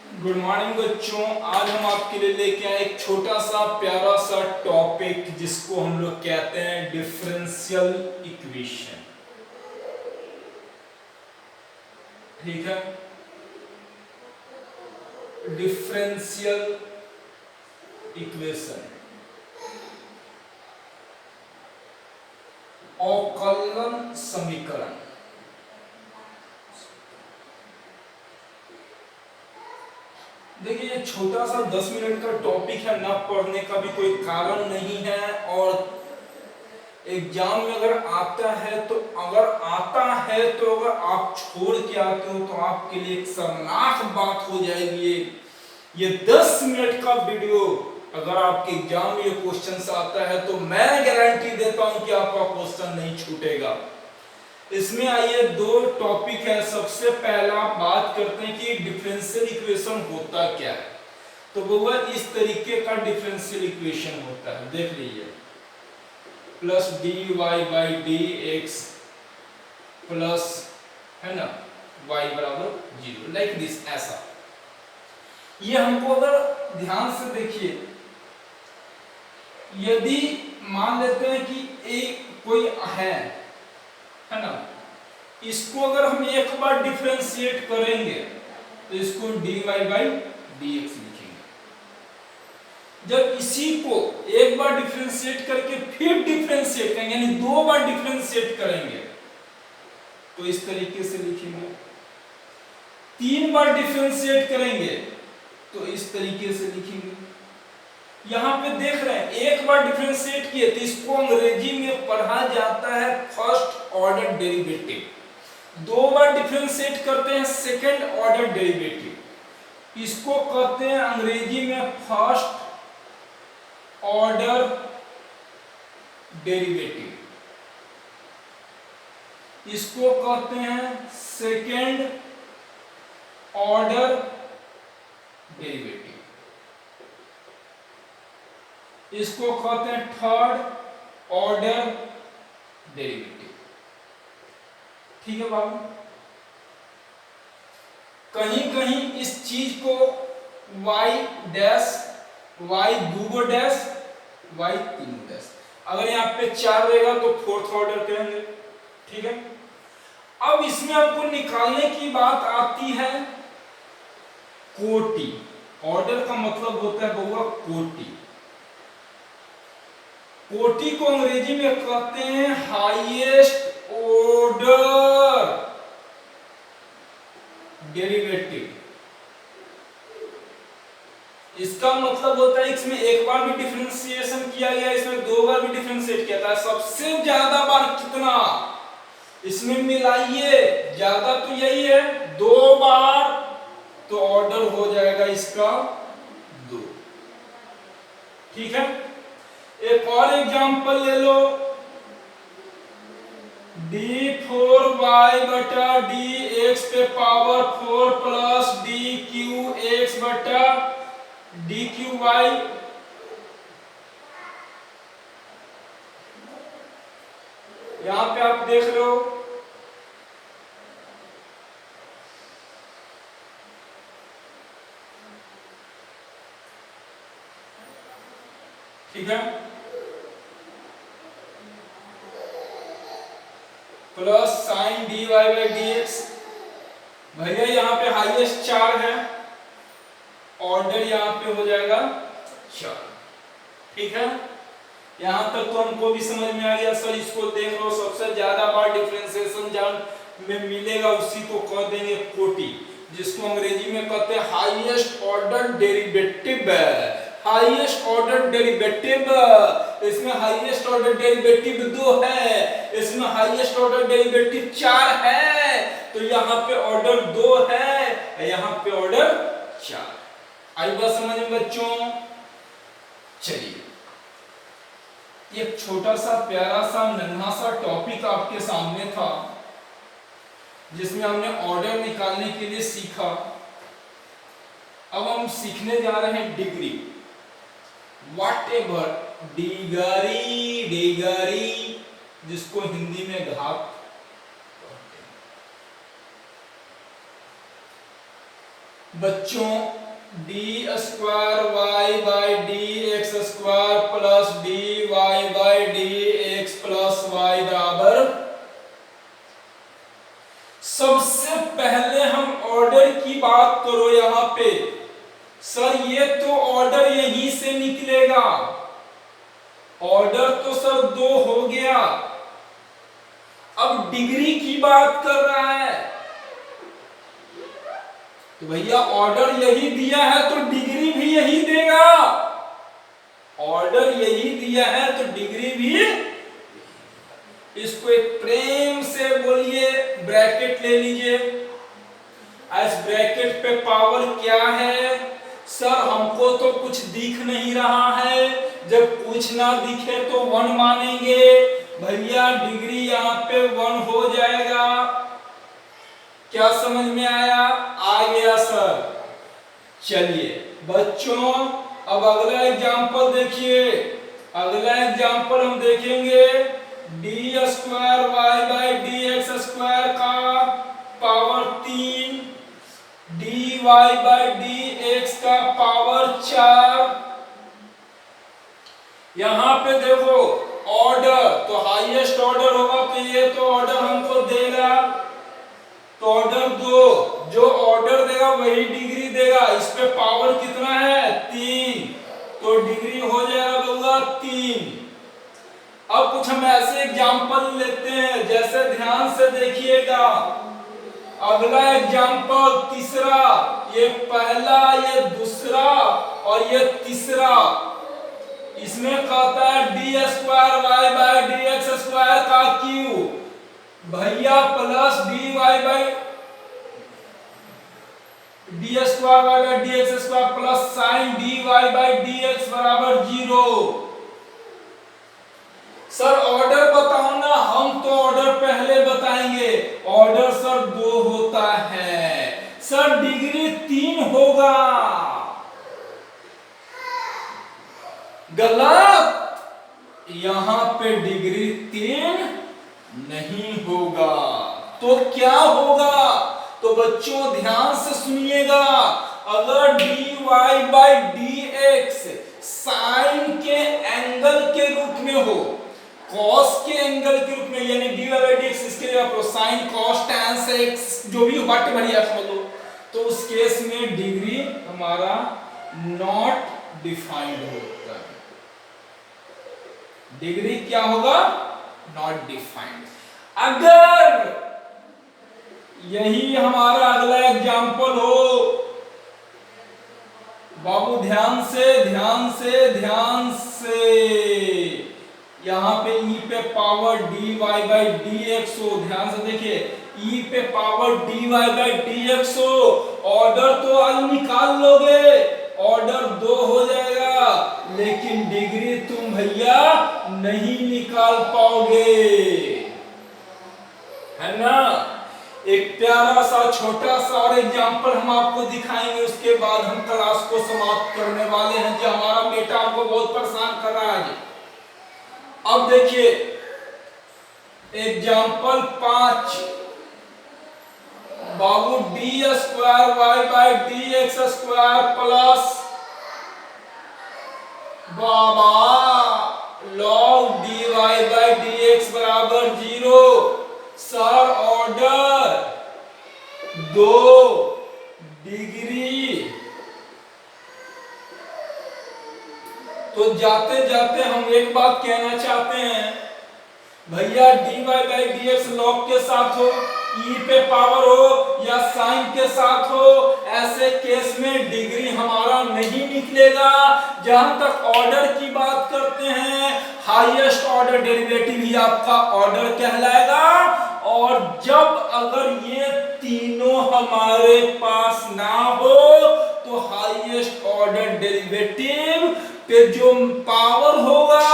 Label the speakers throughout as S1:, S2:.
S1: Good morning बच्चों। आज हम आपके लिए लेके आए एक छोटा सा प्यारा सा टॉपिक जिसको हम लोग कहते हैं डिफरेंशियल इक्वेशन। ठीक है, डिफरेंशियल इक्वेशन, अवकलन समीकरण। देखिए ये छोटा सा 10 मिनट का टॉपिक है, ना पढ़ने का भी कोई कारण नहीं है, और एग्जाम में अगर आता है तो अगर आप छोड़ के आते हो तो आपके लिए एक शर्मनाक बात हो जाएगी। ये 10 मिनट का वीडियो अगर आपके एग्जाम में ये क्वेश्चन आता है तो मैं गारंटी देता हूं कि आपका क्वेश्चन नहीं छूटेगा। इसमें आइए दो टॉपिक है। सबसे पहला बात करते हैं कि डिफरेंशियल इक्वेशन होता क्या है। तो वो इस तरीके का डिफरेंशियल इक्वेशन होता है, देख लीजिए, plus d y by d x plus, है ना, y बराबर 0, लाइक दिस, ऐसा। ये हमको अगर ध्यान से देखिए, यदि मान लेते हैं कि एक कोई है ना, इसको अगर हम एक बार डिफरेंशिएट करेंगे तो इसको dy बाई dx लिखेंगे। जब इसी को एक बार डिफरेंशिएट करके फिर डिफरेंशिएट करेंगे, यानी दो बार डिफरेंशिएट करेंगे तो इस तरीके से लिखेंगे। तीन बार डिफरेंशिएट करेंगे तो इस तरीके से लिखेंगे। यहां पे देख रहे हैं एक बार डिफरेंशिएट किए तो इसको अंग्रेजी में पढ़ा जाता है फर्स्ट ऑर्डर डेरिवेटिव। दो बार डिफरेंशिएट करते हैं सेकंड ऑर्डर डेरिवेटिव। इसको कहते हैं अंग्रेजी में फर्स्ट ऑर्डर डेरिवेटिव। इसको कहते हैं सेकंड ऑर्डर डेरिवेटिव। इसको कहते हैं थर्ड ऑर्डर डेरिवेटिव। ठीक है बाबू, कहीं कहीं इस चीज को y डैश, y दूगो डैश, y तीन डैश, अगर यहाँ पे 4 रहेगा तो फोर्थ ऑर्डर कहेंगे। ठीक है, अब इसमें आपको निकालने की बात आती है कोटि। ऑर्डर का मतलब होता है बउआ कोटि। कोटि को अंग्रेजी में कहते हैं हाईएस्ट ऑर्डर डेरिवेटिव। इसका मतलब होता है इसमें एक बार भी डिफरेंशिएशन किया गया, इसमें दो बार भी डिफरेंशिएट किया था। सबसे ज्यादा बार कितना इसमें मिलाइए, ज्यादा तो यही है, दो बार, तो ऑर्डर हो जाएगा इसका 2। ठीक है, एक और एग्जांपल ले लो, d4y बटा dx पे पावर 4 प्लस dqx बटा dqy। यहां पे आप देख रहे हो ठीक है, plus sign dy by dx। भैया यहाँ पे हाईएस्ट 4 है, ऑर्डर यहाँ पे हो जाएगा 4। ठीक है, यहाँ तक तो हमको भी समझ में आ गया। सर इसको देख लो, सबसे ज्यादा बार डिफरेंशिएशन जान में मिलेगा उसी को कह देंगे कोटि, जिसको अंग्रेजी में कहते हैं highest order derivative. Highest order derivative, इसमें हाईएस्ट ऑर्डर डेरिवेटिव 2 है, इसमें हाईएस्ट ऑर्डर डेरिवेटिव 4 है, तो यहाँ पे ऑर्डर 2 है, यहाँ पे ऑर्डर 4। आई बात समझ में बच्चों? चलिए, एक छोटा सा प्यारा सा नन्हा सा टॉपिक आपके सामने था जिसमें हमने ऑर्डर निकालने के लिए सीखा। अब हम सीखने जा रहे हैं डिग्री, व्हाटएवर, डिग्री, जिसको हिंदी में घात। बच्चों d square y by d x square plus d y by d x plus y बराबर, सबसे पहले हम ऑर्डर की बात करो यहां पे। सर ये तो ऑर्डर यहीं से निकलेगा, ऑर्डर तो सर 2 हो गया। अब डिग्री की बात कर रहा है तो भैया ऑर्डर यही दिया है तो डिग्री भी यही देगा। ऑर्डर यही दिया है तो डिग्री भी, इसको एक प्रेम से बोलिए, ब्रैकेट ले लीजिए। इस ब्रैकेट पे पावर क्या है? सर हमको तो कुछ दिख नहीं रहा है, जब कुछ ना दिखे तो 1 मानेंगे भैया, डिग्री यहाँ पे 1 हो जाएगा। क्या समझ में आया? आ गया सर। चलिए बच्चों अब अगला एग्जांपल देखिए। अगला एग्जांपल हम देखेंगे d square y by d x square का power 3, d y by d x का पावर 4। यहां पे देखो ऑर्डर तो हाईएस्ट ऑर्डर होगा तो ये तो ऑर्डर हमको देगा, तो ऑर्डर 2, जो ऑर्डर देगा वही डिग्री देगा। इस पे पावर कितना है? 3, तो डिग्री हो जाएगा दूंगा 3। अब कुछ हम ऐसे एग्जांपल लेते हैं, जैसे ध्यान से देखिएगा। अगला एग्जांपल तीसरा, ये पहला, ये दूसरा और ये तीसरा। इसमें कहता है d square y by d x square का क्यूब भैया plus d y by d square y by d x square plus sine d y by d x बराबर 0। सर ऑर्डर बताओ ना, हम तो ऑर्डर पहले बताएंगे। ऑर्डर सर 2 होता है, सर डिग्री 3 होगा। गलत, यहां पे डिग्री 3 नहीं होगा, तो क्या होगा? तो बच्चों ध्यान से सुनिएगा। अगर d y by d x sine के एंगल के रूप में हो, कॉस के एंगल के रूप में, यानी d y by d x, इसके लिए आप साइन कॉस टैन से एक्स जो भी बात बढ़िया समझो, तो उस केस में डिग्री हमारा नॉट डिफाइंड होता है। डिग्री क्या होगा? Not defined. अगर यही हमारा अगला एग्जांपल हो, बाबू ध्यान से ध्यान से ध्यान से, यहां पे ई पे power d y by d x हो, ध्यान से देखिए, ई पे power d y by d x हो, ऑर्डर तो आज निकाल लोगे, ऑर्डर 2 हो जाएगा, लेकिन डिग्री तुम भैया नहीं निकाल पाओगे, है ना। एक प्यारा सा छोटा सा और एग्जांपल हम आपको दिखाएंगे, उसके बाद हम क्लास को समाप्त करने वाले हैं, जो हमारा बेटा हमको बहुत परेशान कर रहा है। अब देखिए एग्जांपल 5, बाबू d square y by d x square plus बाबा log d y by d x बराबर 0। सर ऑर्डर 2, डिग्री, तो जाते जाते हम एक बात कहना चाहते हैं भैया, d y by d x log के साथ हो, ई पे पावर हो या साइन के साथ हो, ऐसे केस में डिग्री हमारा नहीं निकलेगा। जहां तक ऑर्डर की बात करते हैं, हाईएस्ट ऑर्डर डेरिवेटिव ही आपका ऑर्डर कहलाएगा, और जब अगर ये तीनों हमारे पास ना हो तो हाईएस्ट ऑर्डर डेरिवेटिव पे जो पावर होगा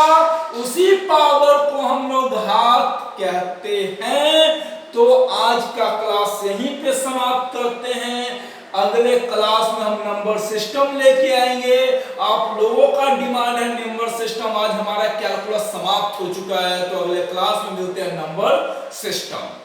S1: उसी पावर को हम लोग घात कहते हैं। तो आज का क्लास यहीं पे समाप्त करते हैं। अगले क्लास में हम नंबर सिस्टम लेके आएंगे। आप लोगों का डिमांड है नंबर सिस्टम, आज हमारा कैलकुलस समाप्त हो चुका है, तो अगले क्लास में मिलते हैं नंबर सिस्टम।